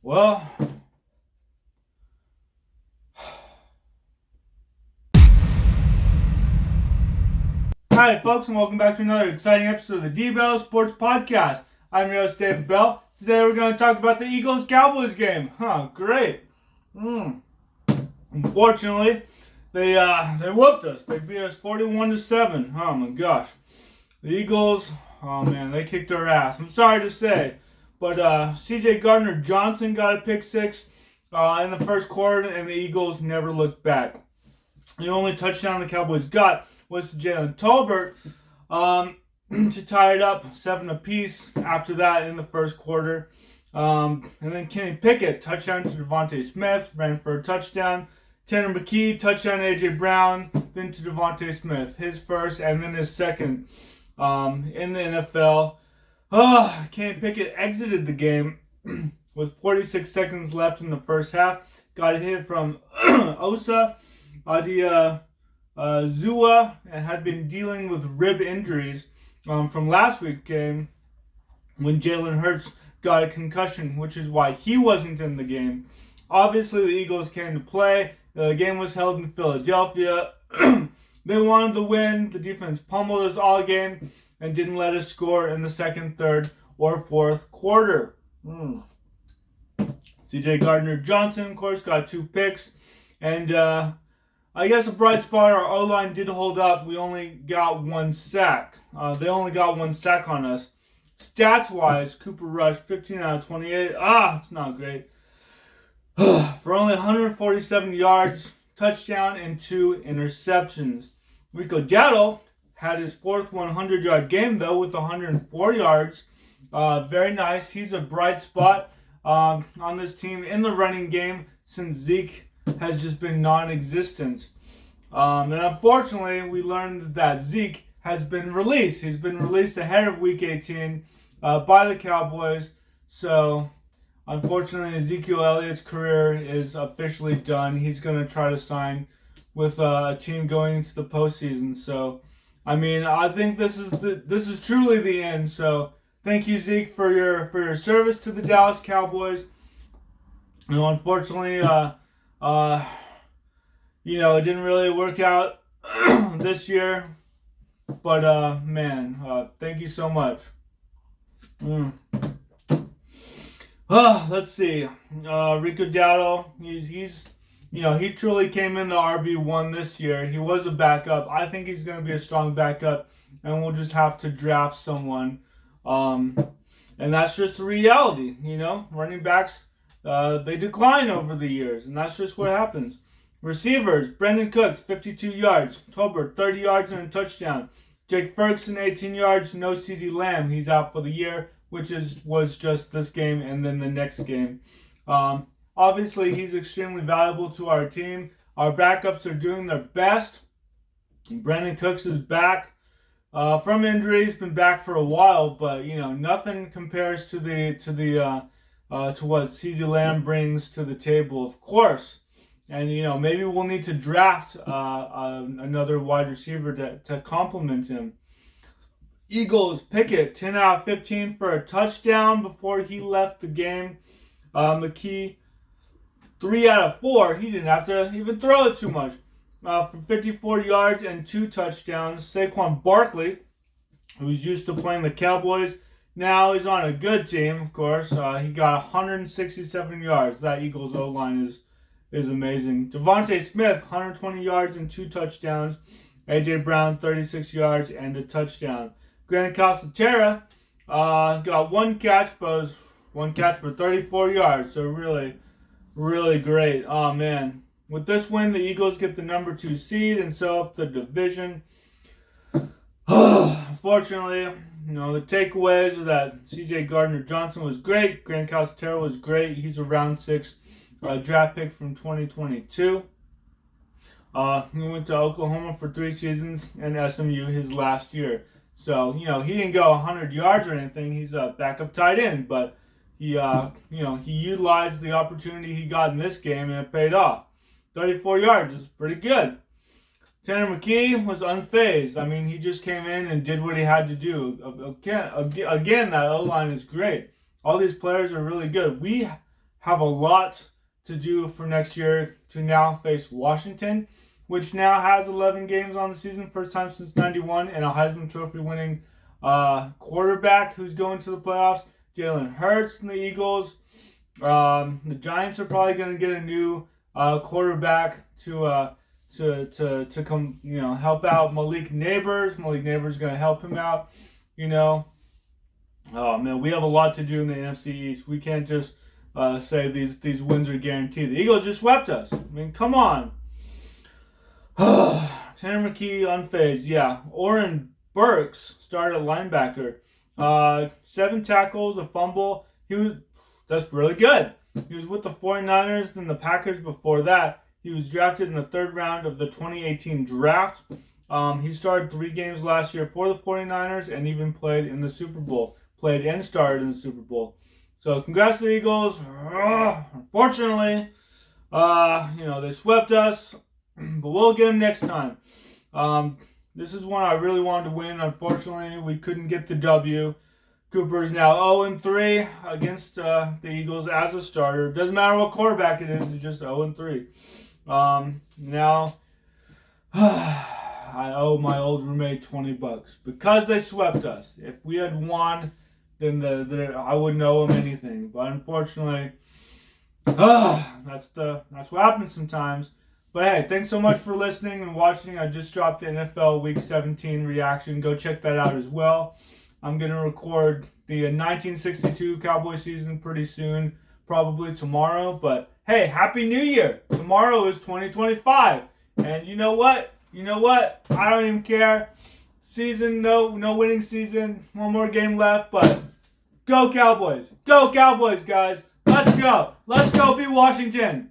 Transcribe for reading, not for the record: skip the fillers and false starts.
Well, hi, folks, and welcome back to another exciting episode of the D.Bell Sports Podcast. I'm your host, D.Bell. Today we're going to talk about the Eagles-Cowboys game. Great. Unfortunately, they whooped us. They beat us 41-7. Oh my gosh. The Eagles, oh man, they kicked our ass. I'm sorry to say, but C.J. Gardner-Johnson got a pick six in the first quarter, and the Eagles never looked back. The only touchdown the Cowboys got was to Jalen Tolbert to tie it up 7 apiece after that in the first quarter. And then Kenny Pickett, touchdown to Devontae Smith, ran for a touchdown. Tanner McKee, touchdown to A.J. Brown, then to Devontae Smith, his first and then his second in the NFL. Kenny Pickett exited the game with 46 seconds left in the first half. Got a hit from Osa Zua and had been dealing with rib injuries from last week's game when Jalen Hurts got a concussion, which is why he wasn't in the game. Obviously, the Eagles came to play. The game was held in Philadelphia. They wanted to win. The defense pummeled us all game and didn't let us score in the second, third, or fourth quarter. C.J. Gardner-Johnson, of course, got 2 picks. And I guess a bright spot, our O-line did hold up. We only got 1 sack. They only got 1 sack on us. Stats-wise, Cooper Rush, 15 out of 28. It's not great. For only 147 yards, touchdown, and 2 interceptions. Rico Dowdle had his 4th 100-yard game, though, with 104 yards. Very nice. He's a bright spot on this team in the running game since Zeke has just been non-existent. And unfortunately, we learned that Zeke has been released. He's been released ahead of Week 18 by the Cowboys. So, unfortunately, Ezekiel Elliott's career is officially done. He's going to try to sign with a team going into the postseason. So, I mean, I think this is truly the end. So, thank you, Zeke, for your service to the Dallas Cowboys. Unfortunately, it didn't really work out this year. But, thank you so much. Let's see. Rico Dowdle, he truly came in the RB1 this year. He was a backup. I think he's going to be a strong backup, and we'll just have to draft someone. And that's just the reality, Running backs, they decline over the years, and that's just what happens. Receivers, Brandon Cooks, 52 yards. Tolbert, 30 yards and a touchdown. Jake Ferguson, 18 yards. No CeeDee Lamb. He's out for the year, which was just this game and then the next game. Obviously, he's extremely valuable to our team. Our backups are doing their best. Brandon Cooks is back from injury. He's been back for a while, but nothing compares to what CeeDee Lamb brings to the table, of course. And, maybe we'll need to draft another wide receiver to complement him. Eagles, Pickett, 10 out of 15 for a touchdown before he left the game. McKee, 3 out of 4. He didn't have to even throw it too much. For 54 yards and 2 touchdowns. Saquon Barkley, who's used to playing the Cowboys, now he's on a good team, of course. He got 167 yards. That Eagles O-line is amazing. Devontae Smith, 120 yards and 2 touchdowns. A.J. Brown, 36 yards and a touchdown. Grant Calcaterra got 1 catch, but it was 1 catch for 34 yards. So really, really great. Oh, man. With this win, the Eagles get the number 2 seed and so up the division. Unfortunately, the takeaways are that C.J. Gardner-Johnson was great. Grant Calcaterra was great. He's a round 6 draft pick from 2022. He went to Oklahoma for 3 seasons and SMU his last year. So, he didn't go 100 yards or anything. He's a backup tight end, but he utilized the opportunity he got in this game and it paid off. 34 yards is pretty good. Tanner McKee was unfazed. I mean, he just came in and did what he had to do. Again, that O-line is great. All these players are really good. We have a lot to do for next year to now face Washington, which now has 11 games on the season, first time since 91, and a Heisman Trophy winning quarterback who's going to the playoffs. Jalen Hurts and the Eagles. The Giants are probably going to get a new quarterback to come, help out Malik Neighbors. Malik Neighbors is going to help him out, Oh, man, we have a lot to do in the NFC East. We can't just say these wins are guaranteed. The Eagles just swept us. I mean, come on. Tanner McKee unfazed. Yeah. Oren Burks started at linebacker. 7 tackles, a fumble. That's really good. He was with the 49ers and the Packers before that. He was drafted in the 3rd round of the 2018 draft. He started 3 games last year for the 49ers and even played in the Super Bowl. Played and started in the Super Bowl. So congrats to the Eagles. Unfortunately, they swept us, but we'll get them next time. This is one I really wanted to win. Unfortunately, we couldn't get the W. Cooper's now 0-3 against the Eagles as a starter. Doesn't matter what quarterback it is, he's just 0-3. Now, I owe my old roommate $20 because they swept us. If we had won, then I wouldn't owe him anything. But unfortunately, that's what happens sometimes. But hey, thanks so much for listening and watching. I just dropped the NFL Week 17 reaction. Go check that out as well. I'm going to record the 1962 Cowboy season pretty soon, probably tomorrow. But hey, Happy New Year. Tomorrow is 2025. And you know what? I don't even care. Season, no winning season. One more game left, but go Cowboys. Go Cowboys, guys. Let's go. Let's go beat Washington.